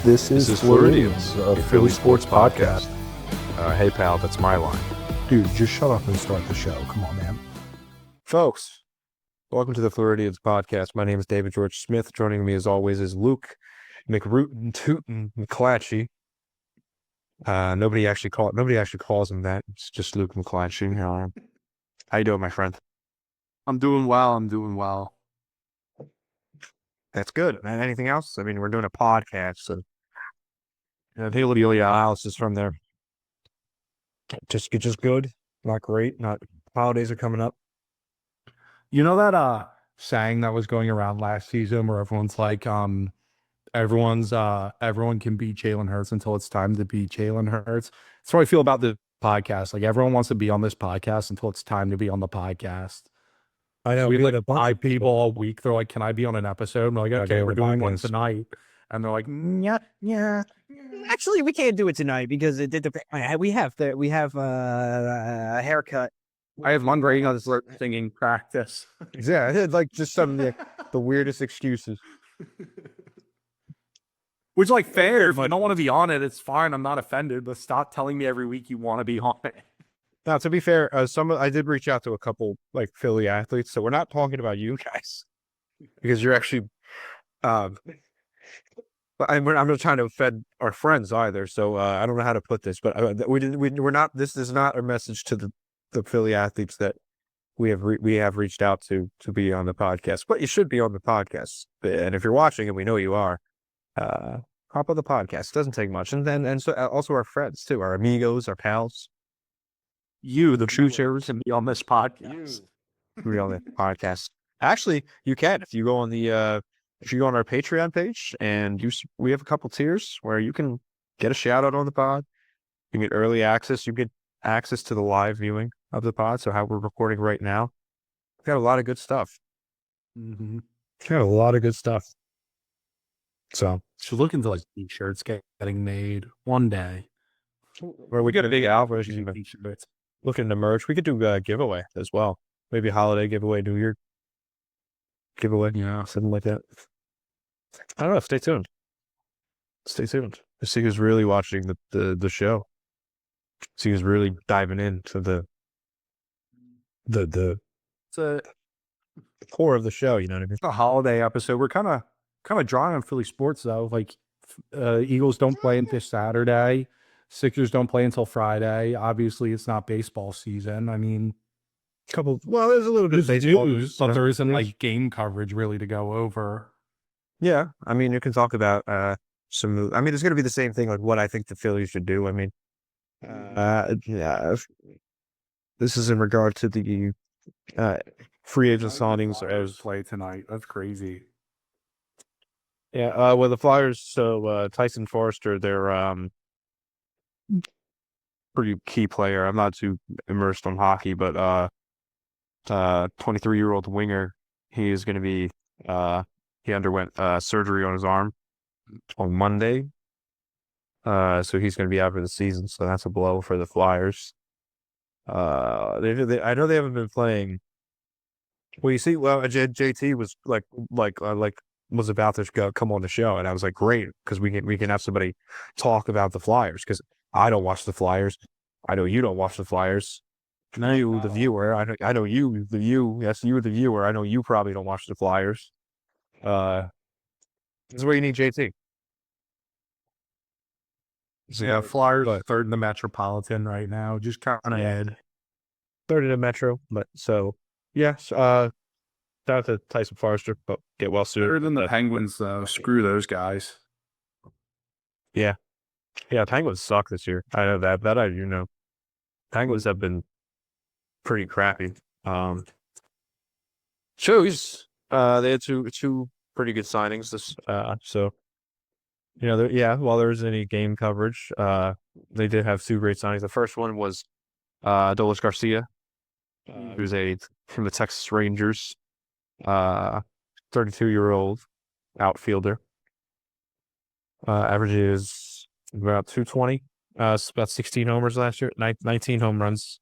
This is Phillies, a Philly sports podcast. Hey, pal, that's my line. Dude, just shut up and start the show. Come on, man. Folks, welcome to the Phloridians podcast. My name is David George Smith. Joining me, as always, is Luke McRootin Tootin McClatchy. Nobody actually calls him that. It's just Luke McClatchy. How you doing, my friend? I'm doing well. That's good. And anything else? I mean, we're doing a podcast, so the analysis from there. Just good, not great. Not holidays are coming up. You know that saying that was going around last season where everyone's like, everyone can beat Jalen Hurts until it's time to beat Jalen Hurts. That's how I feel about the podcast. Like everyone wants to be on this podcast until it's time to be on the podcast. I know. We like 5 people all week. They're like, "Can I be on an episode?" I'm like, "Okay, we're doing one tonight." And they're like, "Yeah." Actually, we can't do it tonight because it did we have a haircut. I have Monday singing practice. Yeah, it's like just some the weirdest excuses. Which, like, fair. If I don't want to be on it, it's fine. I'm not offended. But stop telling me every week you want to be on it. Now, to be fair, I did reach out to a couple like Philly athletes, so we're not talking about you guys because you're actually. But I'm not trying to offend our friends either, so I don't know how to put this. But we're not. This is not a message to the Philly athletes that we have reached out to be on the podcast. But you should be on the podcast, and if you're watching, and we know you are. Hop on the podcast. It doesn't take much. And so also our friends too, our amigos, our pals. You, the true sharers, can be on this podcast. Be on the podcast. Actually, you can if you go on the if you go on our Patreon page and we have a couple tiers where you can get a shout out on the pod. You get early access. You get access to the live viewing of the pod. So how we're recording right now, we've got a lot of good stuff. Mm-hmm. Got a lot of good stuff. So look into like t-shirts getting made one day. Where we get a big alpha. Looking to merch. We could do a giveaway as well. Maybe a holiday giveaway, New Year giveaway. Yeah. Something like that. I don't know. Stay tuned. Stay tuned. To see who's really watching the show. See who's really diving into the It's a core of the show, you know what I mean? a holiday episode. We're kind of dry on Philly sports though. Like Eagles don't play until Saturday. Sixers don't play until Friday. Obviously, it's not baseball season. I mean, there's a little bit of baseball news, but there isn't like game coverage really to go over. Yeah, I mean, you can talk about some. I mean, it's going to be the same thing. Like what I think the Phillies should do. I mean, yeah, this is in regard to the free agent signings as play tonight. That's crazy. Yeah, well, the Flyers. So Tyson Forrester, they're pretty key player. I'm not too immersed on hockey, but 23-year-old winger. He is going to be. He underwent surgery on his arm on Monday, so he's going to be out for the season. So that's a blow for the Flyers. I know they haven't been playing. Well, you see, JT was was about to come on the show, and I was like, great, because we can have somebody talk about the Flyers, because I don't watch the Flyers. I know you don't watch the Flyers. I know you, the viewer. I know you, the view. Yes, you, the viewer. I know you probably don't watch the Flyers. This is where you need JT. Yeah, Flyers third in the Metropolitan right now, just kind of ahead. Third in the Metro, but so yes. Shout out to Tyson Forrester, but get well soon. Third in the Penguins, though. Screw those guys. Yeah, Penguins suck this year. I know that. That I do know. Penguins have been pretty crappy. Shows they had two pretty good signings. So while there isn't any game coverage, they did have 2 great signings. The first one was Dolis Garcia, who's from the Texas Rangers. 32-year-old outfielder. Averages about 220. About 16 homers last year. 19 home runs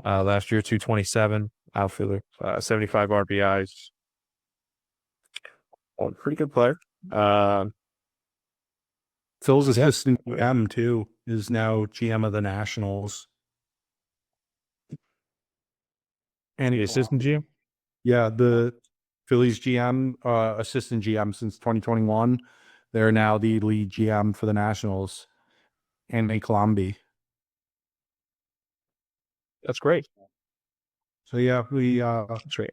last year. 227 outfielder. 75 RBIs. Pretty good player. Phil's assistant GM too is now GM of the Nationals. And The assistant GM. yeah, the Phillies GM, assistant GM since 2021. They're now the lead GM for the Nationals. And Colombi. That's great. So yeah, we That's great.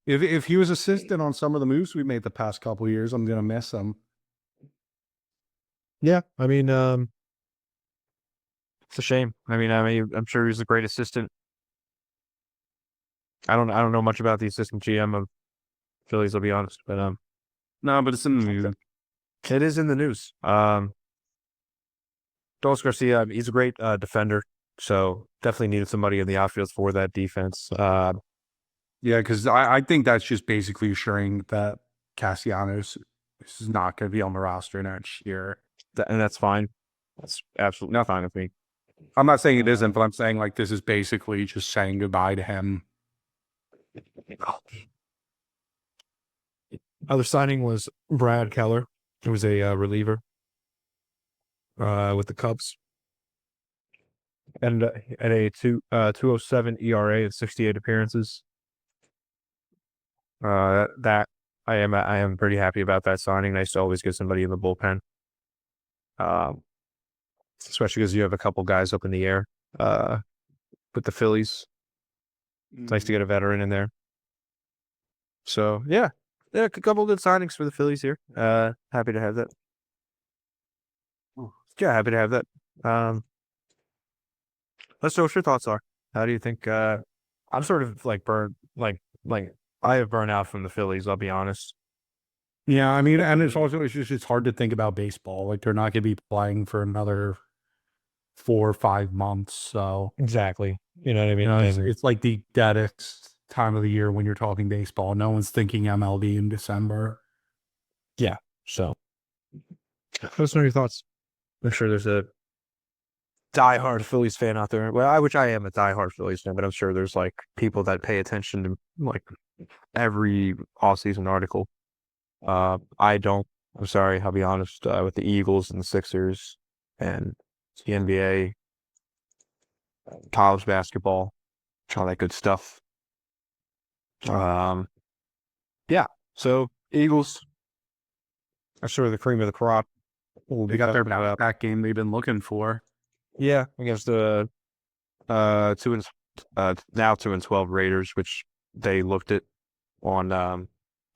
if he was assistant on some of the moves we made the past couple of years, I'm gonna miss him. Yeah, I mean, it's a shame. I mean, I'm sure he's a great assistant. I don't know much about the assistant GM of Phillies. I'll be honest, but No, but it's in the news. it is in the news. Dolis Garcia, he's a great defender, so definitely needed somebody in the outfield for that defense. Yeah, because I think that's just basically assuring that Castellanos is not going to be on the roster next year. And that's fine. That's absolutely fine with me. I'm not saying it isn't, but I'm saying like this is basically just saying goodbye to him. Other signing was Brad Keller, who was a reliever with the Cubs, and at a 2.07 ERA and 68 appearances. That I am pretty happy about that signing. Nice to always get somebody in the bullpen. Especially because you have a couple guys up in the air. With the Phillies, it's nice to get a veteran in there. So yeah, a couple good signings for the Phillies here. Happy to have that. Yeah, happy to have that. Let's know what your thoughts are. How do you think? I'm sort of like burned, like I have burned out from the Phillies. I'll be honest. Yeah, I mean, and it's hard to think about baseball. Like they're not going to be playing for another 4 or 5 months. So Exactly. You know what I mean? it's like the deadest time of the year when you're talking baseball. No one's thinking MLB in December. Yeah. So, let us know your thoughts. I'm sure there's a diehard Phillies fan out there. Well, which I am a diehard Phillies fan, but I'm sure there's like people that pay attention to like every off-season article. I don't. I'm sorry. I'll be honest. With the Eagles and the Sixers and the NBA, college basketball, all that good stuff. Yeah. So Eagles are sort of the cream of the crop. They got their back game they've been looking for. Yeah, against the now 2-12 Raiders, which they looked at on.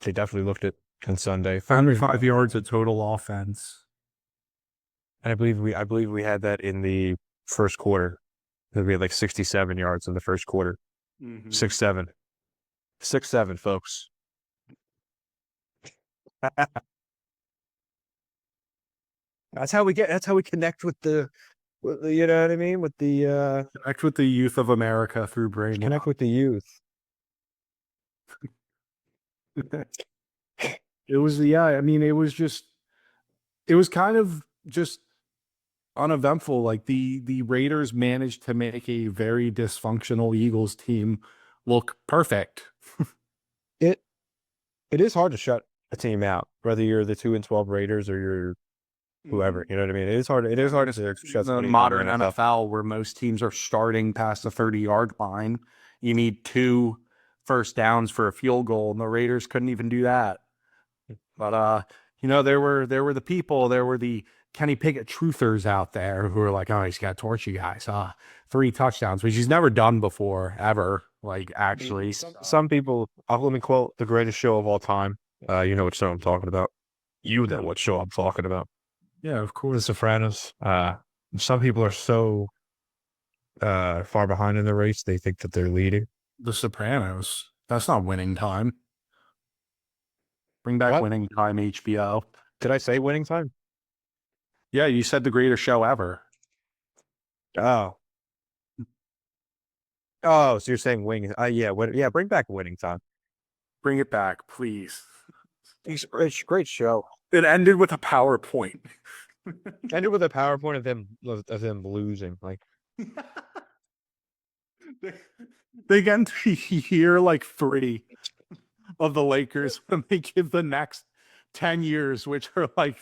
They definitely looked at on Sunday. 105 yards of total offense. And I believe we had that in the first quarter. We had like 67 yards in the first quarter. 6-7. 6-7, folks. That's how we connect with the you know what I mean? With the Connect with the youth of America through brain. connect with the youth. It was, yeah, I mean, it was kind of just uneventful. Like the Raiders managed to make a very dysfunctional Eagles team look perfect. It is hard to shut a team out, whether you're the 2-12 Raiders or you're whoever. You know what I mean? It is hard to shut The somebody modern down. NFL, where most teams are starting past the 30-yard line, you need 2 first downs for a field goal, and the Raiders couldn't even do that. But there were the people, there were the Kenny Pickett truthers out there who were like, oh, he's got to torch you guys. 3 touchdowns, which he's never done before, ever. Like, actually. Some people, let me quote the greatest show of all time. You know what show I'm talking about. You know what show I'm talking about. Yeah, of course. The Sopranos. Some people are so far behind in the race, they think that they're leading. The Sopranos. That's not winning time. Bring back What? winning time, HBO. Did I say winning time? Yeah, you said the greatest show ever. Oh. Oh, so you're saying winning? Yeah, bring back winning time. Bring it back, please. It's a great show. It ended with a PowerPoint. Ended with a PowerPoint of them losing. Like they get into year like 3 of the Lakers when they give the next 10 years, which are like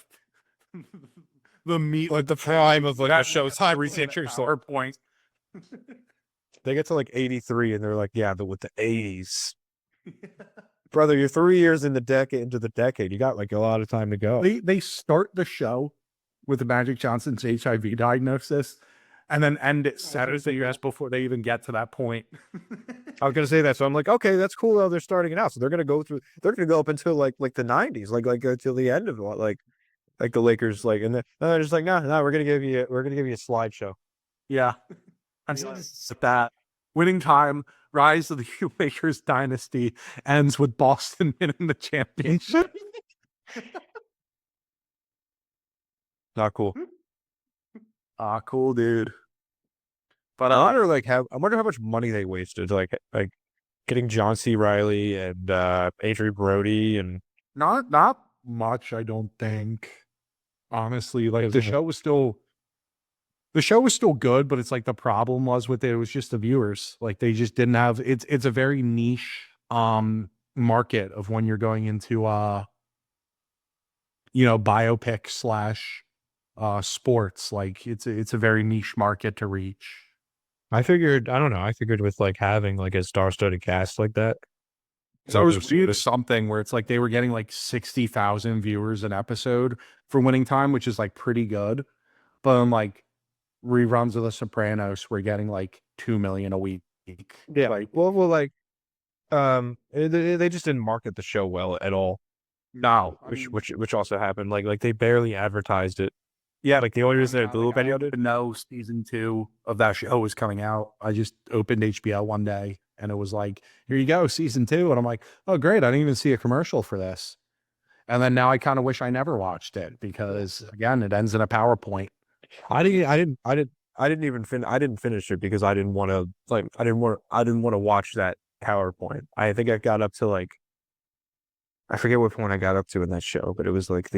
the meat, like the prime of like that show's high retention score point. They get to like 83 and they're like, yeah, but with the 80s. Brother, you're 3 years into the decade. You got like a lot of time to go. They start the show with the Magic Johnson's HIV diagnosis and then end it Saturday before they even get to that point. I was gonna say that, so I'm like, okay, that's cool. Though they're starting it out, so they're gonna go up until like the 90s, like till the end of like the Lakers, like, and then they're just like, no, we're gonna give you a slideshow. Yeah. And so that winning time, rise of the Lakers dynasty ends with Boston winning the championship. Not cool. Cool, dude. But I wonder how much money they wasted, like getting John C. Riley and Adrian Brody and not much, I don't think. Honestly, like the show was still good, but it's like the problem was with it was just the viewers. Like they just didn't have it's a very niche market of when you're going into biopic / sports. Like it's a very niche market to reach. I figured with like having like a star-studded cast like that. So I was reading something where it's like they were getting like 60,000 viewers an episode for winning time, which is like pretty good. But like reruns of The Sopranos, we're getting like 2 million a week. Yeah, like they just didn't market the show well at all. No, which also happened. Like they barely advertised it. Yeah, like the only reason the little video did. No, season 2 of that show was coming out. I just opened HBO one day and it was like, here you go, season 2. And I'm like, oh great, I didn't even see a commercial for this. And then now I kind of wish I never watched it because again, it ends in a PowerPoint. I didn't finish it because I didn't want to watch that PowerPoint. I think I got up to like, I forget what point I got up to in that show, but it was like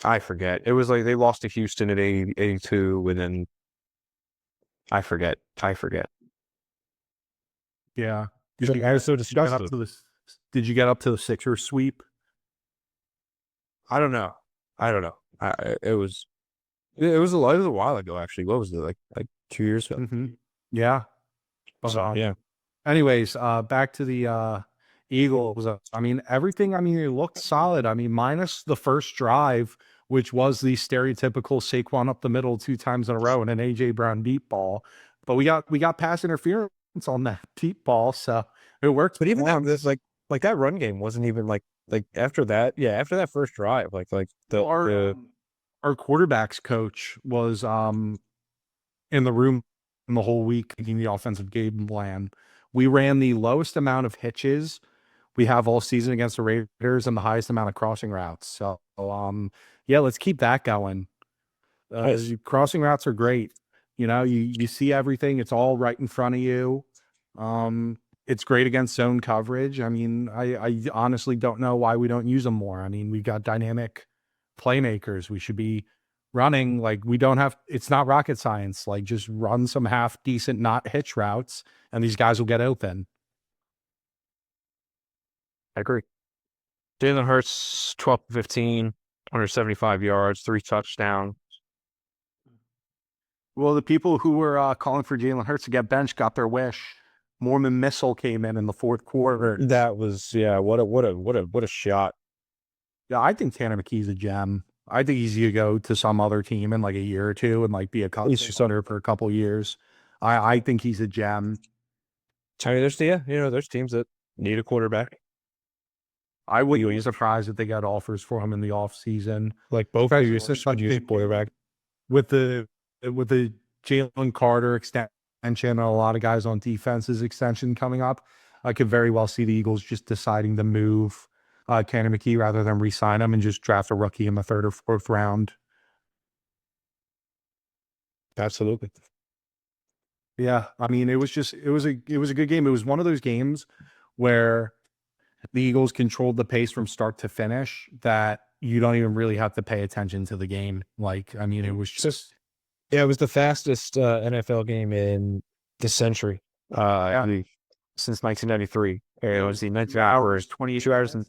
I forget. It was like they lost to Houston at 82, and then I forget. Yeah. I was so disgusted. Did you get up to the Sixers sweep? I don't know. It was a while ago, actually. What was it, like 2 years ago? Mm-hmm. Yeah. So, yeah. Anyways, back to the Eagles. I mean, everything. I mean, it looked solid. I mean, minus the first drive, which was the stereotypical Saquon up the middle 2 times in a row and an AJ Brown deep ball. But we got pass interference on that deep ball, so it worked. But even this like that run game wasn't even like after that. Yeah, after that first drive, our quarterbacks coach was in the room the whole week making the offensive game plan. We ran the lowest amount of hitches we have all season against the Raiders and the highest amount of crossing routes. So, yeah, let's keep that going. Crossing routes are great. You know, you see everything. It's all right in front of you. It's great against zone coverage. I mean, I honestly don't know why we don't use them more. I mean, we've got dynamic playmakers. We should be running like we don't have. It's not rocket science. Like just run some half decent, not hitch routes, and these guys will get open. I agree. Jalen Hurts, 12-15, 175 yards, 3 touchdowns. Well, the people who were calling for Jalen Hurts to get benched got their wish. Mormon Missile came in the fourth quarter. That was what a shot. Yeah, I think Tanner McKee's a gem. I think he's gonna go to some other team in like a year or two and like be a under for a couple years. I think he's a gem. I mean, there's teams that need a quarterback. I wouldn't be surprised if they got offers for him in the offseason. Like both of you, quarterback with the Jalen Carter extension and a lot of guys on defense's extension coming up. I could very well see the Eagles just deciding to move Tanner McKee rather than re-sign him and just draft a rookie in the 3rd or 4th round. Absolutely. Yeah, I mean, it was a good game. It was one of those games where the Eagles controlled the pace from start to finish that you don't even really have to pay attention to the game. Like, I mean, it was just it was the fastest NFL game in the century. Since 1993. It was the 19 hours, 22 hours and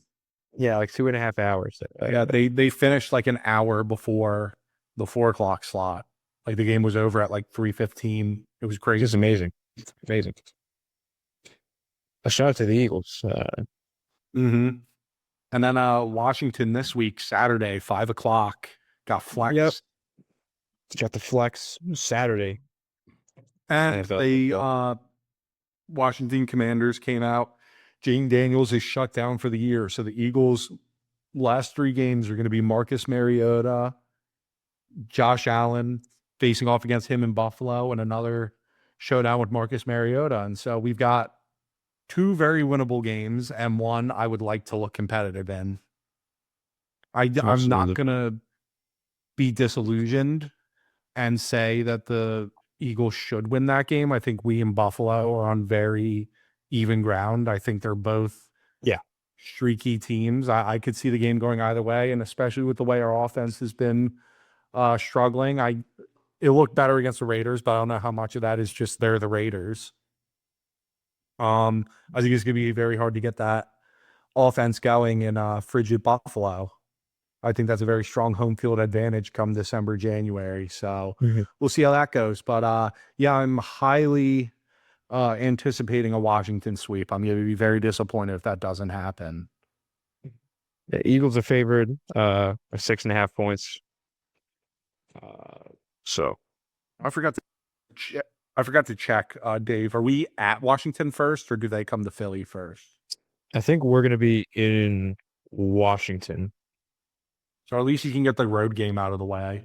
Yeah, like 2.5 hours. Yeah, they finished like an hour before the 4 o'clock slot. Like the game was over at like 3:15. It was It's crazy. just amazing. It's amazing. A shout out to the Eagles. Mm-hmm. And then Washington this week, Saturday, 5 o'clock, got flexed. Yep. Got the flex Saturday. And NFL they football. Washington Commanders came out. Jane Daniels is shut down for the year. So the Eagles' last 3 games are going to be Marcus Mariota, Josh Allen facing off against him in Buffalo, and another showdown with Marcus Mariota. And so we've got 2 very winnable games and one I would like to look competitive in. I'm not Absolutely. going to be disillusioned and say that the Eagles should win that game. I think we in Buffalo are on very even ground. I think they're both streaky teams. I could see the game going either way, and especially with the way our offense has been struggling. It looked better against the Raiders, but I don't know how much of that is just they're the Raiders. I think it's going to be very hard to get that offense going in frigid Buffalo. I think that's a very strong home field advantage come December, January. So we'll see how that goes. But yeah, I'm highly anticipating a Washington sweep. I'm going to be very disappointed if that doesn't happen. The Eagles are favored 6.5 points. So I forgot to check, Dave. Are we at Washington first, or do they come to Philly first? I think we're going to be in Washington. So at least you can get the road game out of the way.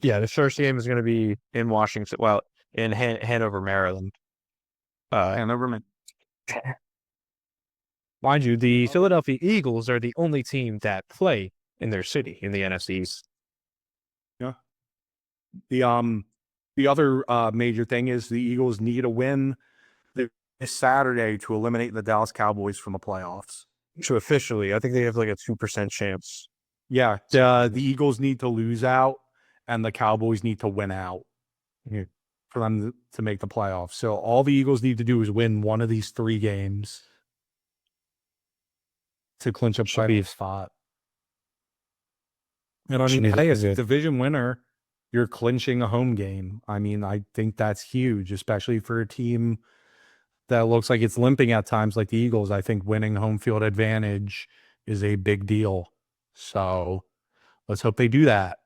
Yeah, the first game is going to be in Washington. Well, in Hanover, Maryland. Hanover. Mind you, the Philadelphia Eagles are the only team that play in their city in the NFC East. Yeah. The other major thing is the Eagles need a win this Saturday to eliminate the Dallas Cowboys from the playoffs. So officially, I think they have like a 2% chance. Yeah, the Eagles need to lose out, and the Cowboys need to win out for them to make the playoffs. So all the Eagles need to do is win one of these 3 games to clinch a playoff spot. And I mean, hey, as a division winner, you're clinching a home game. I mean, I think that's huge, especially for a team that looks like it's limping at times like the Eagles. I think winning home field advantage is a big deal. So let's hope they do that.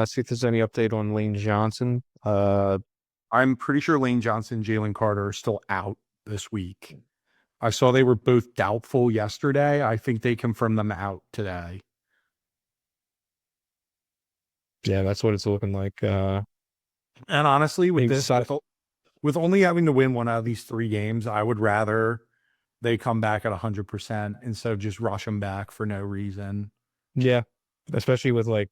See if there's any update on Lane Johnson. I'm pretty sure Lane Johnson and Jalen Carter are still out this week. I saw they were both doubtful yesterday. I think they confirmed them out today. Yeah, that's what it's looking like. And honestly, with only having to win one out of these 3 games, I would rather they come back at 100% instead of just rush them back for no reason. Yeah, especially with like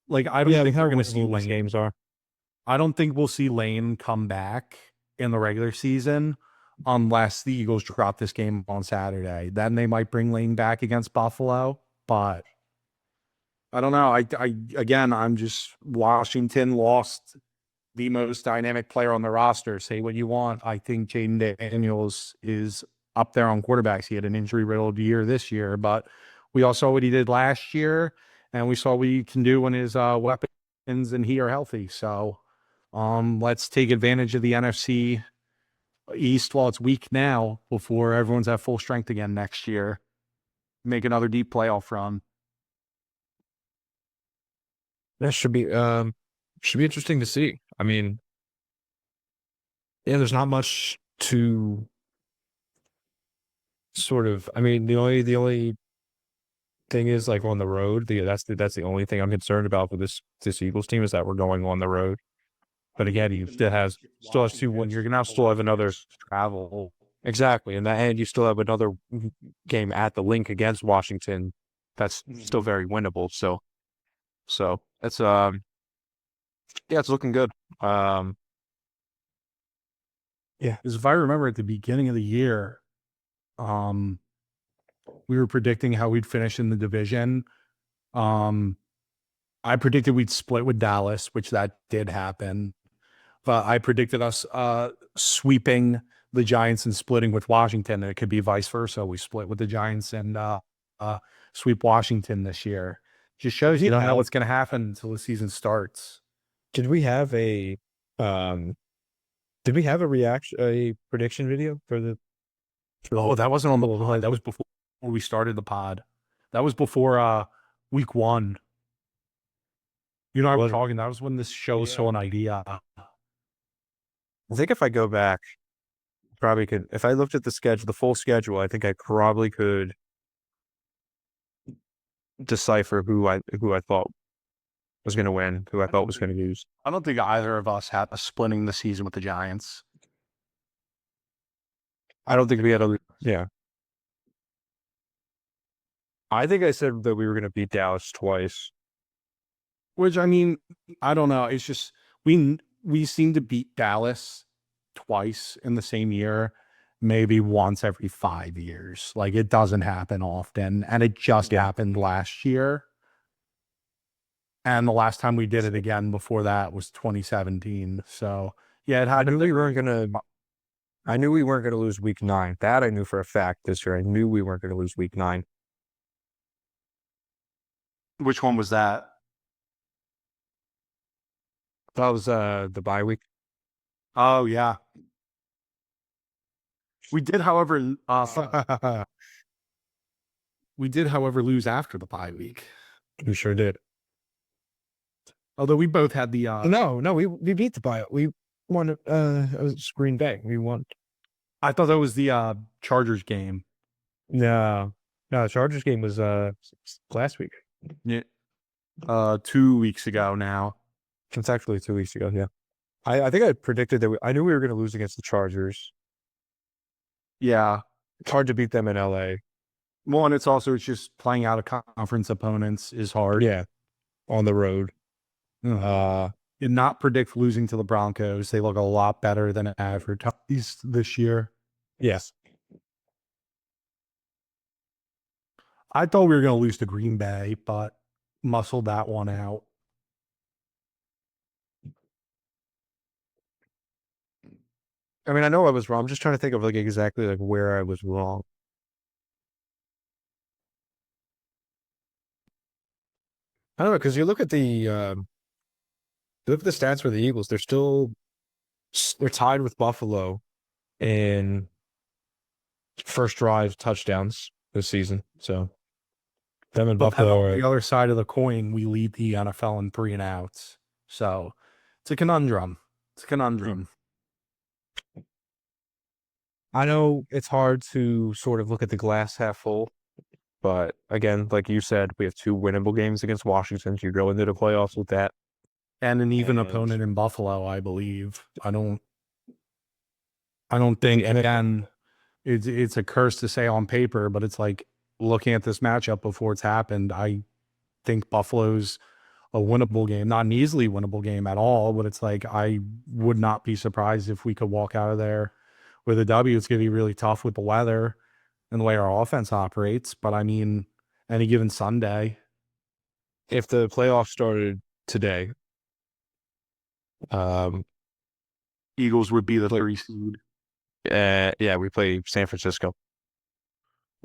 I don't think we're going to see Lane games are. I don't think we'll see Lane come back in the regular season unless the Eagles drop this game on Saturday. Then they might bring Lane back against Buffalo, but I don't know. I'm just Washington lost the most dynamic player on the roster. Say what you want. I think Jaden Daniels is up there on quarterbacks. He had an injury-riddled year this year, but we all saw what he did last year, and we saw what he can do when his weapons and he are healthy. So let's take advantage of the NFC East while it's weak now before everyone's at full strength again next year. Make another deep playoff run. That should be interesting to see. I mean, yeah, there's not much to sort of. I mean, the only thing is like on the road. That's the only thing I'm concerned about for this Eagles team is that we're going on the road. But again, he still has 2 wins. You're gonna still have another travel. Exactly, and you still have another game at the Link against Washington. That's still very winnable. So it's yeah, it's looking good. Yeah, because if I remember at the beginning of the year, we were predicting how we'd finish in the division. I predicted we'd split with Dallas, which that did happen. But I predicted us sweeping the Giants and splitting with Washington, and it could be vice versa. We split with the Giants and sweep Washington this year. Just shows you don't know what's going to happen until the season starts. Did we have a prediction video for the? Oh, that wasn't on the line. That was before we started the pod. That was before week 1. You know, I was talking. That was when this show saw an idea. I think if I go back, probably could. If I looked at the schedule, the full schedule, I think I probably could decipher who I thought was going to win, who I thought was going to lose. I don't think either of us had a splitting the season with the Giants. I don't think we had a yeah. I think I said that we were going to beat Dallas twice. Which, I mean, I don't know. It's just we seem to beat Dallas twice in the same year, maybe once every 5 years. Like, it doesn't happen often, and it just happened last year. And the last time we did it again before that was 2017. So, yeah, it had. I knew we weren't going to lose week 9. That I knew for a fact this year. I knew we weren't going to lose week 9. Which one was that? That was the bye week. Oh, yeah. We did, however, lose after the bye week. We sure did. Although we both had the No, we beat the bye. We won. It was Green Bay. We won. I thought that was the Chargers game. No, the Chargers game was last week. Yeah. 2 weeks ago now. It's actually 2 weeks ago. Yeah, I think I predicted that. I knew we were going to lose against the Chargers. Yeah, it's hard to beat them in LA. Well, and it's just playing out of conference opponents is hard. Yeah, on the road. Did not predict losing to the Broncos. They look a lot better than advertised this year. Yes. I thought we were going to lose to Green Bay, but muscled that one out. I mean, I know I was wrong. I'm just trying to think of exactly where I was wrong. I don't know, because you look at the stats for the Eagles. They're tied with Buffalo in first drive touchdowns this season. So them and Buffalo are on the other side of the coin. We lead the NFL in 3 and outs. So it's a conundrum. I know it's hard to sort of look at the glass half full, but again, like you said, we have 2 winnable games against Washington. You go into the playoffs with that. And an even opponent in Buffalo, I believe. I don't think, and again, it's a curse to say on paper, but it's like looking at this matchup before it's happened, I think Buffalo's a winnable game, not an easily winnable game at all, but it's like I would not be surprised if we could walk out of there with a W. It's going to be really tough with the weather and the way our offense operates, but I mean, any given Sunday. If the playoffs started today, Eagles would be the 3 seed. Yeah, we play San Francisco.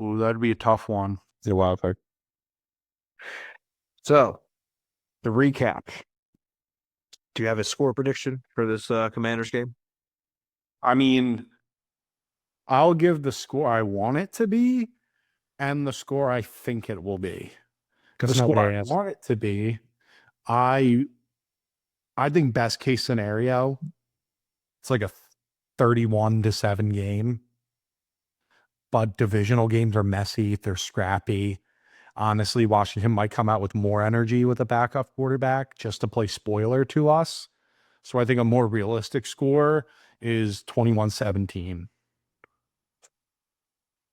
Ooh, that'd be a tough one. It's a wild card. So, the recap. Do you have a score prediction for this Commanders game? I mean, I'll give the score I want it to be and the score I think it will be. The score I want it to be, I think best case scenario, it's like a 31-7 game. But divisional games are messy. They're scrappy. Honestly, Washington might come out with more energy with a backup quarterback just to play spoiler to us. So I think a more realistic score is 21-17.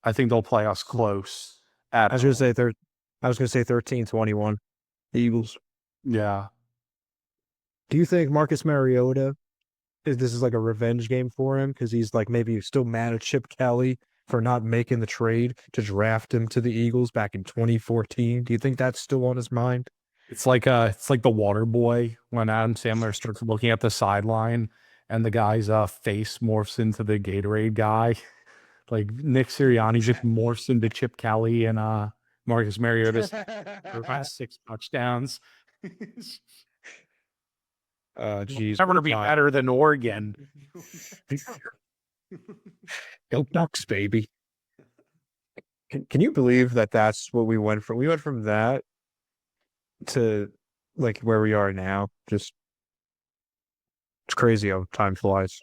I think they'll play us close. I was going to say 13-21. The Eagles. Yeah. Do you think Marcus Mariota this is like a revenge game for him because he's like maybe still mad at Chip Kelly for not making the trade to draft him to the Eagles back in 2014? Do you think that's still on his mind? It's like the water boy when Adam Sandler starts looking at the sideline and the guy's face morphs into the Gatorade guy. Like Nick Sirianni just morphs into Chip Kelly and Marcus Mariota's last 6 touchdowns. Geez. Never to be better than Oregon. Go Ducks, baby. Can you believe that that's what we went from? We went from that to like where we are now. Just it's crazy how time flies.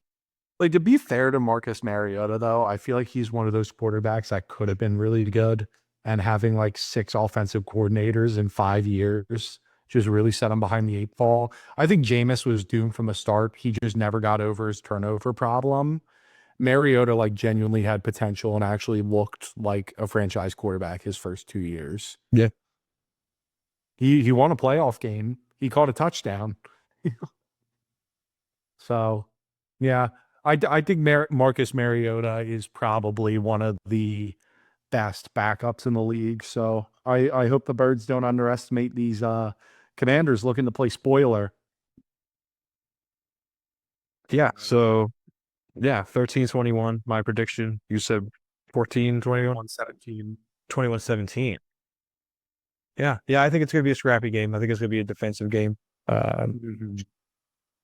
Like, to be fair to Marcus Mariota, though, I feel like he's one of those quarterbacks that could have been really good, and having like 6 offensive coordinators in 5 years just really set him behind the 8 ball. I think Jameis was doomed from the start. He just never got over his turnover problem. Mariota like genuinely had potential and actually looked like a franchise quarterback his first 2 years. Yeah. He won a playoff game. He caught a touchdown. So, yeah, I think Marcus Mariota is probably one of the best backups in the league. So I hope the Birds don't underestimate these Commanders looking to play spoiler. Yeah. So yeah, 13-21. My prediction. You said 14-21. 117. 21-17. Yeah, I think it's gonna be a scrappy game. I think it's gonna be a defensive game.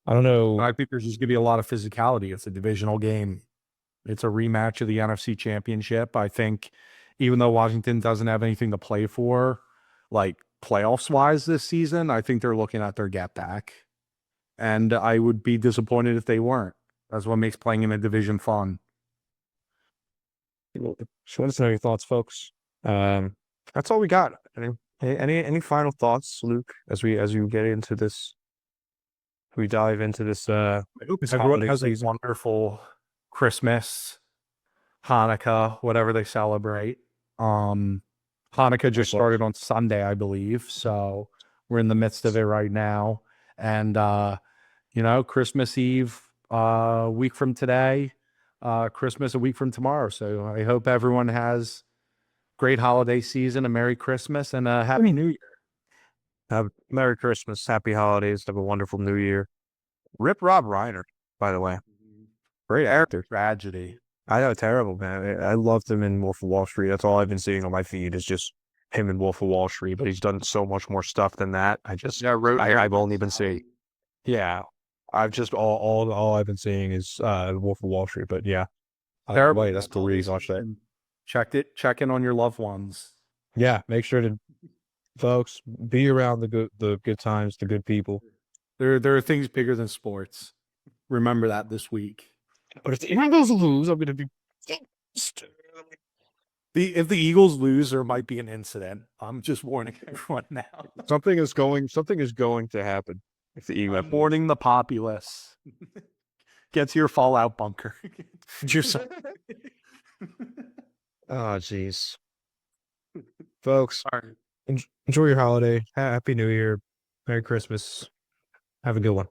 I don't know. I think there's just going to be a lot of physicality. It's a divisional game. It's a rematch of the NFC Championship. I think even though Washington doesn't have anything to play for, like playoffs-wise this season, I think they're looking at their get back. And I would be disappointed if they weren't. That's what makes playing in a division fun. So let us know your thoughts, folks. That's all we got. Any final thoughts, Luke, as we get into this? We dive into this. I hope everyone has a wonderful Christmas, Hanukkah, whatever they celebrate. Hanukkah just started on Sunday, I believe. So we're in the midst of it right now. And, Christmas Eve a week from today, Christmas a week from tomorrow. So I hope everyone has great holiday season, a Merry Christmas, and a Happy New Year. Have Merry Christmas, Happy Holidays, have a wonderful New Year. Rip Rob Reiner, by the way. Great actor. Tragedy. I know, terrible, man. I loved him in Wolf of Wall Street. That's all I've been seeing on my feed is just him in Wolf of Wall Street, but he's done so much more stuff than that. I've only been seeing. Yeah. I've just all I've been seeing is Wolf of Wall Street, but yeah. Terrible. That's the reason watch that. Check in on your loved ones. Yeah, make sure to, folks, be around the good times, the good people. There are things bigger than sports. Remember that this week. But if the Eagles lose, I'm gonna be. If the Eagles lose, there might be an incident. I'm just warning everyone now. Something is going to happen. If the Eagles Warning the populace. Get to your fallout bunker. Oh, jeez. Folks, Sorry. enjoy your holiday. Happy New Year. Merry Christmas. Have a good one.